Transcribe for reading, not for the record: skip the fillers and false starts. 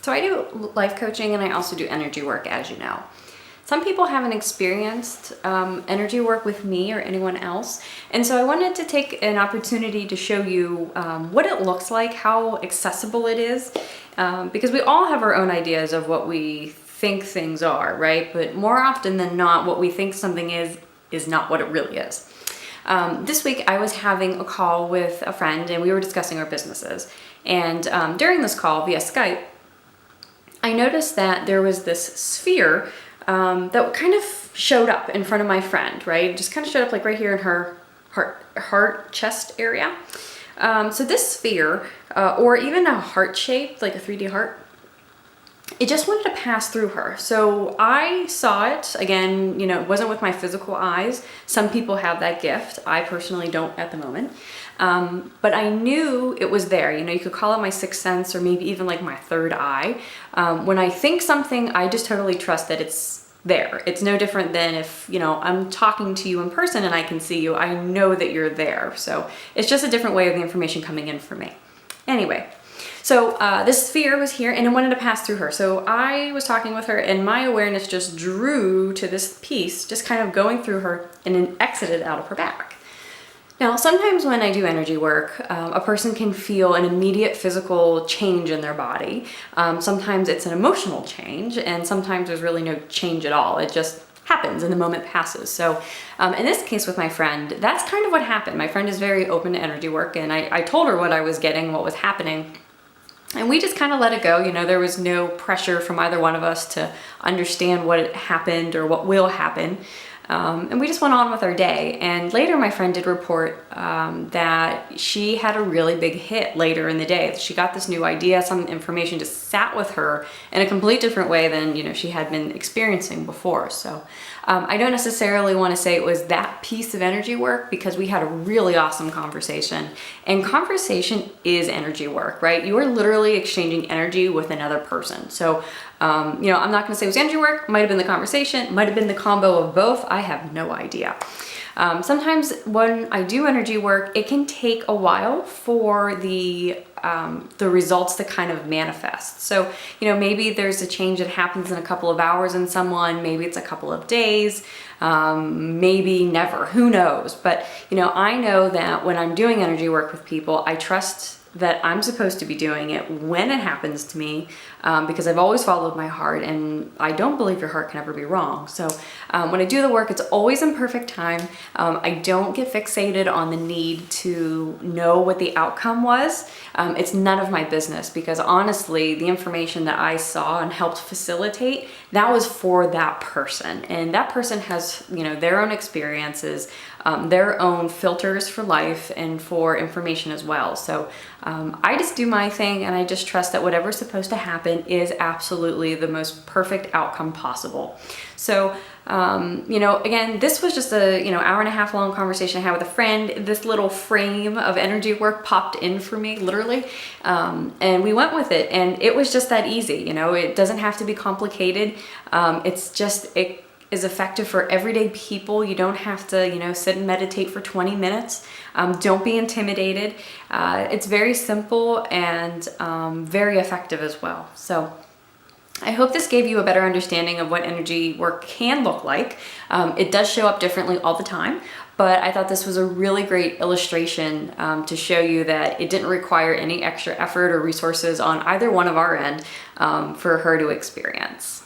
So I do life coaching and I also do energy work, as you know. Some people haven't experienced energy work with me or anyone else. And so I wanted to take an opportunity to show you what it looks like, how accessible it is, because we all have our own ideas of what we think things are, right? But more often than not, what we think something is not what it really is. This week I was having a call with a friend and we were discussing our businesses. And during this call via Skype, I noticed that there was this sphere that kind of showed up in front of my friend, right? Just kind of showed up like right here in her heart chest area. So this sphere, or even a heart shape, like a 3D heart, it just wanted to pass through her. So I saw it, again, you know, it wasn't with my physical eyes. Some people have that gift. I personally don't at the moment. But I knew it was there. You know, you could call it my sixth sense or maybe even like my third eye. When I think something, I just totally trust that it's there. It's no different than if, you know, I'm talking to you in person and I can see you. I know that you're there. So it's just a different way of the information coming in for me. Anyway. So this sphere was here and it wanted to pass through her. So I was talking with her and my awareness just drew to this piece, just kind of going through her and then exited out of her back. Now, sometimes when I do energy work, a person can feel an immediate physical change in their body. Sometimes it's an emotional change and sometimes there's really no change at all. It just happens and the moment passes. So in this case with my friend, that's kind of what happened. My friend is very open to energy work and I told her what I was getting, what was happening. And we just kind of let it go. You know, there was no pressure from either one of us to understand what happened or what will happen. And we just went on with our day. And later my friend did report that she had a really big hit later in the day. She got this new idea, some information just sat with her in a complete different way than, you know, she had been experiencing before. So I don't necessarily want to say it was that piece of energy work because we had a really awesome conversation. And conversation is energy work, right? You are literally exchanging energy with another person. So you know, I'm not going to say it was energy work, might have been the conversation, might have been the combo of both. I have no idea. Sometimes when I do energy work, it can take a while for the results to kind of manifest. So, you know, maybe there's a change that happens in a couple of hours in someone, maybe it's a couple of days, maybe never, who knows? But, you know, I know that when I'm doing energy work with people, I trust that I'm supposed to be doing it when it happens to me because I've always followed my heart and I don't believe your heart can ever be wrong. So when I do the work, it's always in perfect time. I don't get fixated on the need to know what the outcome was. It's none of my business because honestly, the information that I saw and helped facilitate, that was for that person. And that person has, you know, their own experiences, their own filters for life and for information as well. So I just do my thing and I just trust that whatever's supposed to happen is absolutely the most perfect outcome possible. So, you know, again, this was just a, you know, hour and a half long conversation I had with a friend. This little frame of energy work popped in for me, literally. And we went with it and it was just that easy. You know, it doesn't have to be complicated. It's just, it is effective for everyday people. You don't have to, you know, sit and meditate for 20 minutes. Don't be intimidated. It's very simple and very effective as well. So I hope this gave you a better understanding of what energy work can look like. It does show up differently all the time, but I thought this was a really great illustration to show you that it didn't require any extra effort or resources on either one of our end for her to experience.